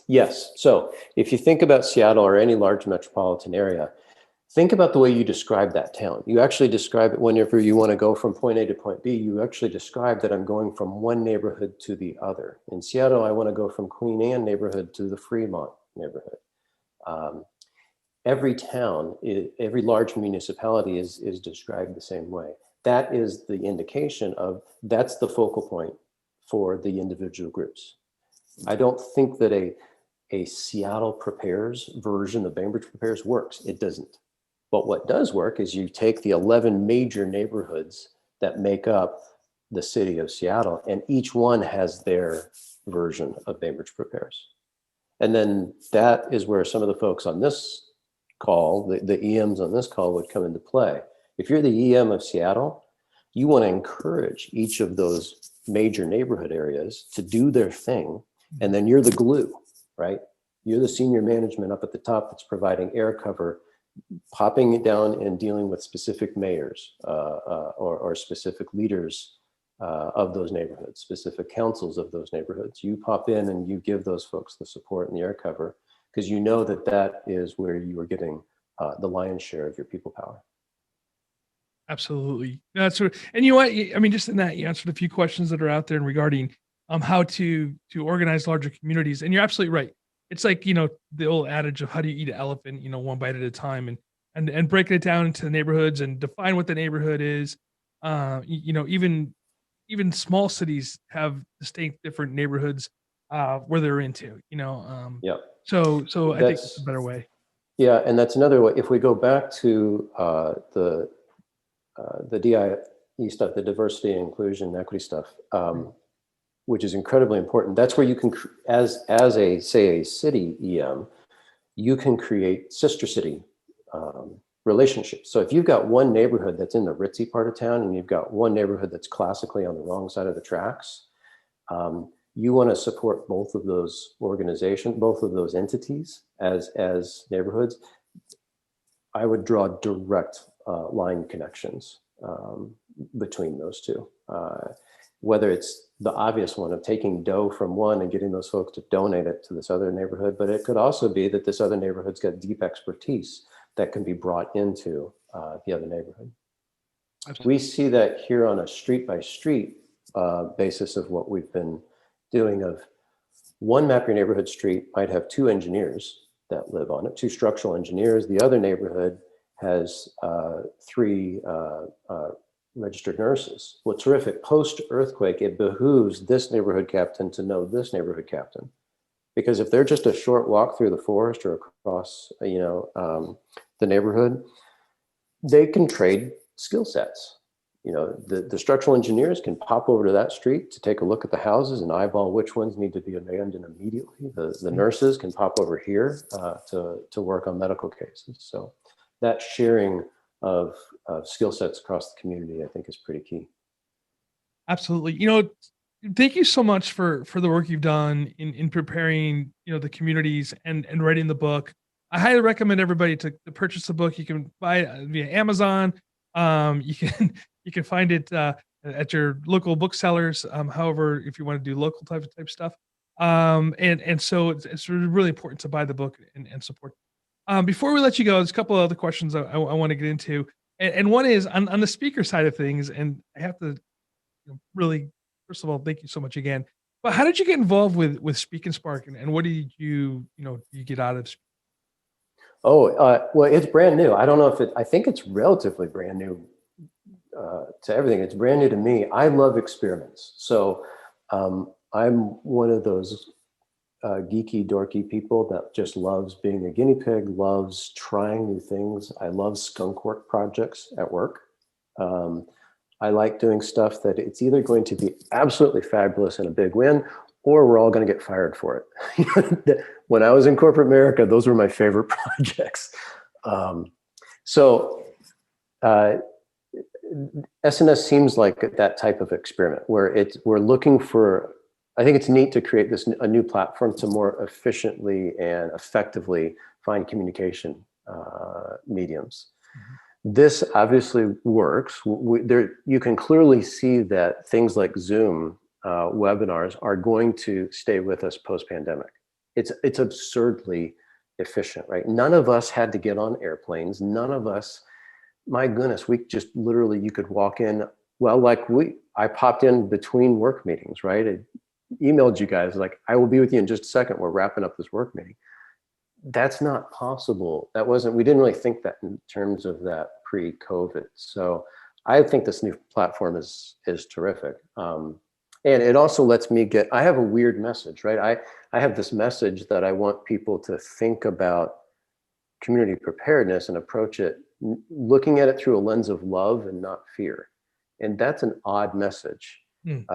Yes. So if you think about Seattle or any large metropolitan area, think about the way you describe that town. You actually describe it whenever you want to go from point A to point B. You actually describe that I'm going from one neighborhood to the other. In Seattle, I want to go from Queen Anne neighborhood to the Fremont neighborhood. Every town, every large municipality is described the same way. That is the indication of, that's the focal point for the individual groups. I don't think that a Seattle Prepares version of Bainbridge Prepares works. It doesn't. But what does work is you take the 11 major neighborhoods that make up the city of Seattle, and each one has their version of Bainbridge Prepares. And then that is where some of the folks on this call, the EMs on this call, would come into play. If you're the EM of Seattle, you want to encourage each of those major neighborhood areas to do their thing, and then you're the glue, right? You're the senior management up at the top that's providing air cover, popping it down and dealing with specific mayors or specific leaders of those neighborhoods, specific councils of those neighborhoods. You pop in and you give those folks the support and the air cover, because you know that that is where you are getting the lion's share of your people power. Absolutely. That's what, and you know what? I mean, just in that, you answered a few questions that are out there regarding how to organize larger communities. And you're absolutely right. It's like, the old adage of how do you eat an elephant, one bite at a time, and breaking it down into the neighborhoods and define what the neighborhood is. Even small cities have distinct different neighborhoods where they're into, Yeah. So I think it's a better way. Yeah, and that's another way. If we go back to the DIE stuff, the diversity and inclusion and equity stuff, which is incredibly important. That's where you can, as a city EM, you can create sister city relationships. So if you've got one neighborhood that's in the ritzy part of town, and you've got one neighborhood that's classically on the wrong side of the tracks, you want to support both of those organizations, both of those entities as neighborhoods. I would draw direct line connections between those two. Whether it's the obvious one of taking dough from one and getting those folks to donate it to this other neighborhood, but it could also be that this other neighborhood's got deep expertise that can be brought into the other neighborhood. Absolutely. We see that here on a street by street basis of what we've been doing. Of one Map Your Neighborhood street might have 2 engineers that live on it, 2 structural engineers. The other neighborhood has 3 registered nurses. Well, terrific. Post-earthquake, it behooves this neighborhood captain to know this neighborhood captain. Because if they're just a short walk through the forest or across, the neighborhood, they can trade skill sets. The structural engineers can pop over to that street to take a look at the houses and eyeball which ones need to be abandoned immediately. The nurses can pop over here to work on medical cases. So that sharing of skill sets across the community, I think, is pretty key. Absolutely. Thank you so much for the work you've done in preparing, the communities and writing the book. I highly recommend everybody to purchase the book. You can buy it via Amazon. You can find it at your local booksellers. However, if you want to do local type stuff, and so it's really important to buy the book and support. Before we let you go, there's a couple of other questions I want to get into, and one is on the speaker side of things, and I have to really, first of all, thank you so much again. But how did you get involved with Speak and Spark, and what did you get out of? Well, it's brand new. I don't know if I think it's relatively brand new to everything. It's brand new to me. I love experiments. So I'm one of those geeky, dorky people that just loves being a guinea pig, loves trying new things. I love skunk work projects at work. I like doing stuff that it's either going to be absolutely fabulous and a big win, or we're all going to get fired for it. When I was in corporate America, those were my favorite projects. SNS seems like that type of experiment where we're looking for, I think it's neat to create a new platform to more efficiently and effectively find communication mediums. Mm-hmm. This obviously works. You can clearly see that things like Zoom webinars are going to stay with us post-pandemic. It's absurdly efficient, right? None of us had to get on airplanes. None of us, my goodness, we just literally, you could walk in. Well, I popped in between work meetings, right? I emailed you guys like, I will be with you in just a second. We're wrapping up this work meeting. That's not possible. We didn't really think that in terms of that pre-COVID. So I think this new platform is terrific. And it also lets me I have a weird message, right? I have this message that I want people to think about community preparedness and approach it, looking at it through a lens of love and not fear. And that's an odd message. In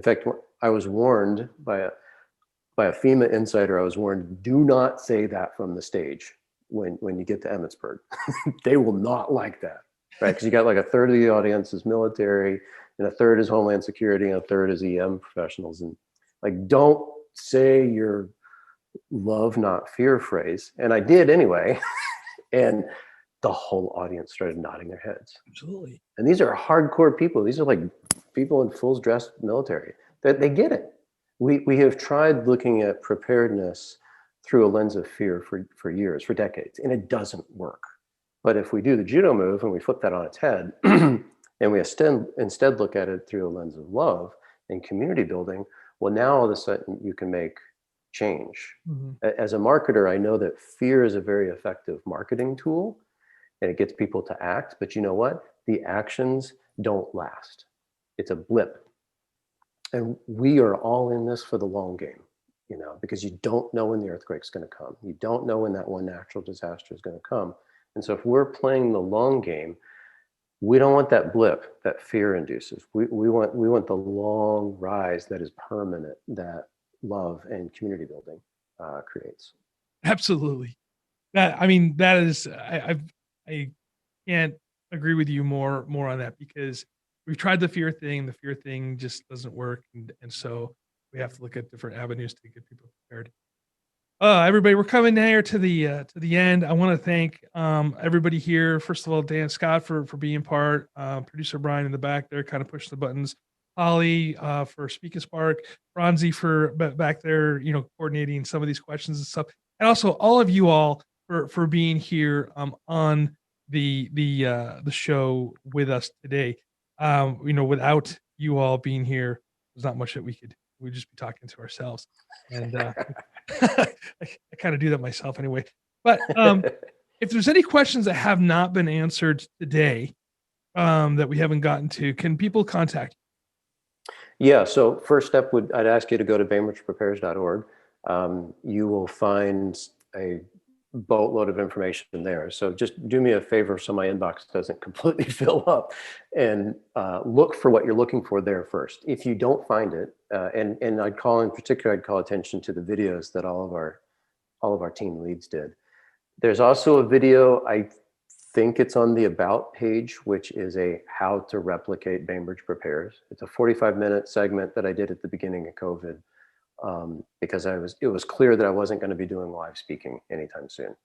fact, I was warned by a FEMA insider. I was warned, do not say that from the stage when you get to Emmitsburg. They will not like that, right? Because you got like a third of the audience is military, and a third is Homeland Security, and a third is EM professionals. And like, don't say your love, not fear phrase. And I did anyway. And the whole audience started nodding their heads. Absolutely. And these are hardcore people. These are like people in full dress military. That they get it. We have tried looking at preparedness through a lens of fear for years, for decades, and it doesn't work. But if we do the judo move and we flip that on its head, and we instead look at it through a lens of love and community building, well, now all of a sudden you can make change. Mm-hmm. As a marketer, I know that fear is a very effective marketing tool, and it gets people to act. But you know what? The actions don't last. It's a blip. And we are all in this for the long game, because you don't know when the earthquake's going to come. You don't know when that one natural disaster is going to come. And so if we're playing the long game, we don't want that blip that fear induces. We want the long rise that is permanent, that love and community building creates. Absolutely. That is, I can't agree with you more on that, because we've tried the fear thing just doesn't work. And so we have to look at different avenues to get people prepared. Everybody, we're coming here to the end. I want to thank everybody here. First of all, Dan Scott for being part, producer Brian in the back there, kind of pushing the buttons. Holly for Speak and Spark, Bronzy for back there, coordinating some of these questions and stuff. And also all of you all for being here on the show with us today. Without you all being here, there's not much that we'd just be talking to ourselves. And I kind of do that myself anyway. But if there's any questions that have not been answered today, that we haven't gotten to, can people contact Yeah, so first step I'd ask you to go to bainbridgeprepares.org. You will find a boatload of information there. So just do me a favor so my inbox doesn't completely fill up, and look for what you're looking for there first. If you don't find it, and I'd call attention to the videos that all of our team leads did. There's also a video, I think it's on the About page, which is a how to replicate Bainbridge Prepares. It's a 45-minute segment that I did at the beginning of COVID, because it was clear that I wasn't going to be doing live speaking anytime soon.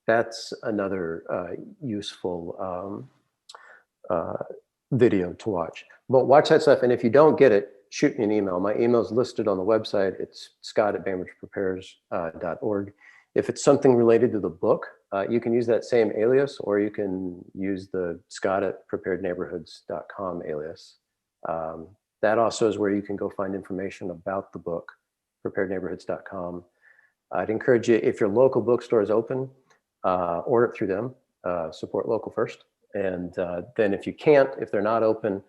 That's another useful video to watch. But watch that stuff, and if you don't get it, shoot me an email. My email is listed on the website. It's scott@bainbridgeprepares.org. If it's something related to the book, you can use that same alias, or you can use the scott@preparedneighborhoods.com alias. That also is where you can go find information about the book, preparedneighborhoods.com. I'd encourage you, if your local bookstore is open, order it through them, support local first. And then if you can't, if they're not open,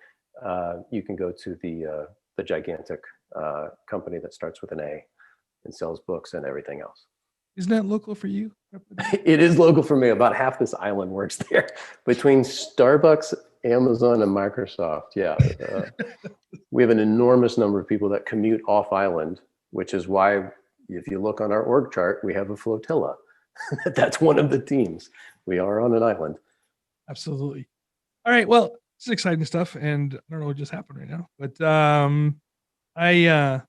you can go to the gigantic company that starts with an A and sells books and everything else. Isn't that local for you? It is local for me. About half this island works there, between Starbucks, Amazon, and Microsoft. Yeah, we have an enormous number of people that commute off island, which is why, if you look on our org chart, we have a flotilla. That's one of the teams. We are on an island. Absolutely. All right. Well, this is exciting stuff, and I don't know what just happened right now, but there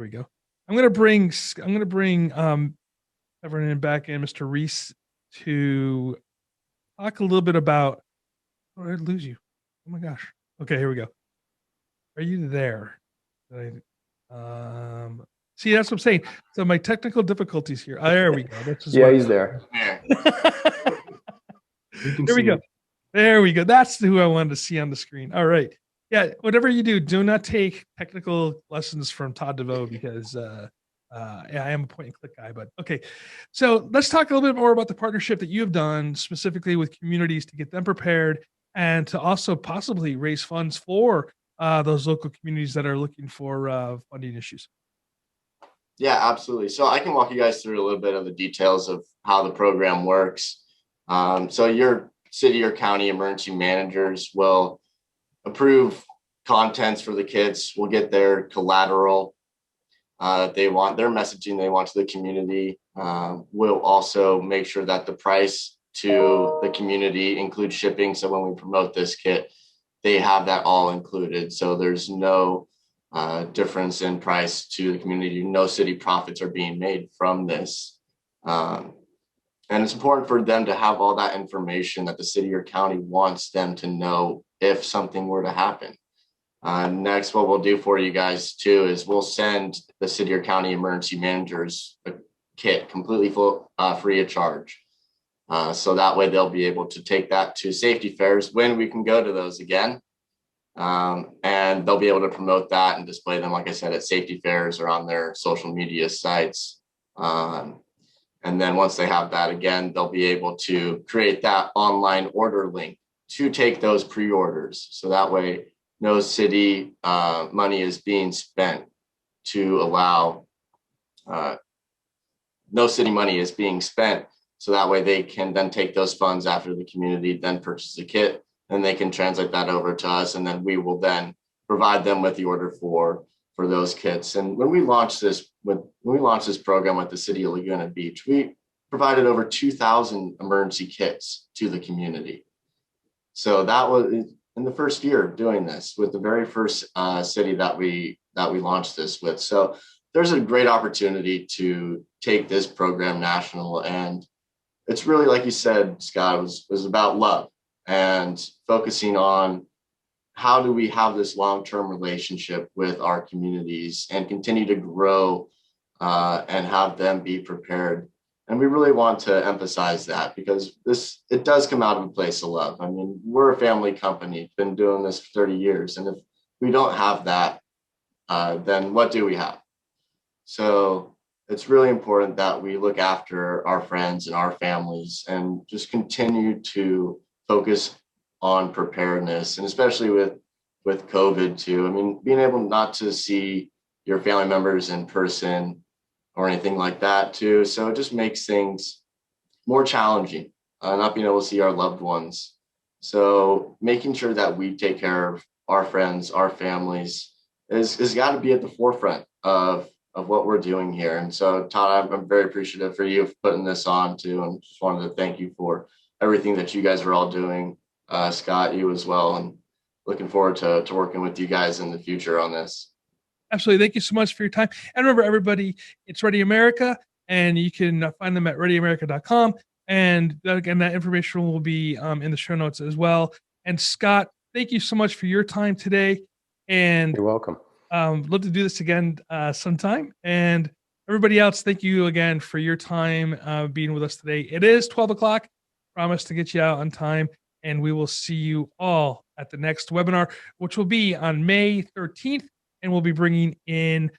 we go. I'm gonna bring Everyone back in, Mr. Reese, to talk a little bit about. Oh, I lose you. Oh my gosh. Okay, here we go. Are you there? See, that's what I'm saying. So my technical difficulties here. There we go. Yeah, he's there. There we go. There we go. That's who I wanted to see on the screen. All right. Yeah, whatever you do not take technical lessons from Todd DeVoe, because yeah, I am a point and click guy, but okay. So let's talk a little bit more about the partnership that you have done specifically with communities to get them prepared, and to also possibly raise funds for those local communities that are looking for funding issues. Yeah, absolutely. So I can walk you guys through a little bit of the details of how the program works. So your city or county emergency managers will approve contents for the kits. We'll get their collateral. They want their messaging they want to the community. We'll also make sure that the price to the community includes shipping. So when we promote this kit, they have that all included. So there's no difference in price to the community. No city profits are being made from this. And it's important for them to have all that information that the city or county wants them to know if something were to happen. Next, what we'll do for you guys too is we'll send the city or county emergency managers a kit completely free of charge. So that way they'll be able to take that to safety fairs when we can go to those again. And they'll be able to promote that and display them, like I said, at safety fairs or on their social media sites. And then once they have that again, they'll be able to create that online order link to take those pre-orders. So that way no city money is being spent to allow, no city money is being spent. So that way they can then take those funds after the community then purchase a kit, and they can translate that over to us. And then we will then provide them with the order for those kits. And when we launched this program with the city of Laguna Beach, we provided over 2,000 emergency kits to the community. So that was in the first year of doing this, with the very first city that we launched this with. So there's a great opportunity to take this program national. And it's really, like you said, Scott, was about love and focusing on how do we have this long-term relationship with our communities and continue to grow and have them be prepared. And we really want to emphasize that, because it does come out of a place of love. I mean, we're a family company, been doing this for 30 years. And if we don't have that, then what do we have? So it's really important that we look after our friends and our families and just continue to focus on preparedness, and especially with COVID too. I mean, being able not to see your family members in person or anything like that too. So it just makes things more challenging, not being able to see our loved ones. So making sure that we take care of our friends, our families is got to be at the forefront of what we're doing here. And so Todd, I'm very appreciative for you putting this on too. And just wanted to thank you for everything that you guys are all doing. Scott, you as well. And looking forward to working with you guys in the future on this. Absolutely. Thank you so much for your time. And remember, everybody, it's Ready America, and you can find them at readyamerica.com. And again, that information will be in the show notes as well. And Scott, thank you so much for your time today. And You're welcome. Love to do this again sometime. And everybody else, thank you again for your time being with us today. It is 12 o'clock. Promise to get you out on time. And we will see you all at the next webinar, which will be on May 13th. And we'll be bringing in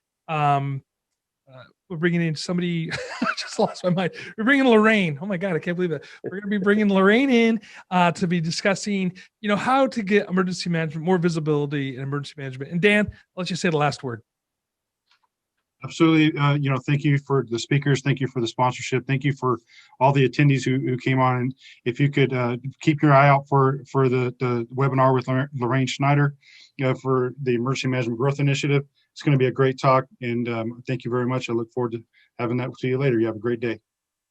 somebody. I just lost my mind. We're bringing Lorraine. Oh my God, I can't believe it. We're going to be bringing Lorraine in to be discussing, how to get emergency management, more visibility in emergency management. And Dan, I'll let you say the last word. Absolutely. Thank you for the speakers. Thank you for the sponsorship. Thank you for all the attendees who came on. And if you could keep your eye out for the webinar with Lorraine Schneider for the Emergency Management Growth Initiative. It's going to be a great talk. And thank you very much. I look forward to having that with you later. You have a great day.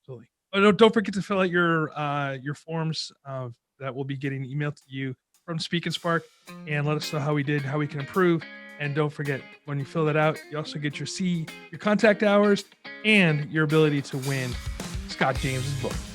Absolutely. Oh, don't forget to fill out your forms that will be getting emailed to you from Speak and Spark, and let us know how we did, how we can improve. And don't forget, when you fill that out, you also get your contact hours and your ability to win Scott James's book.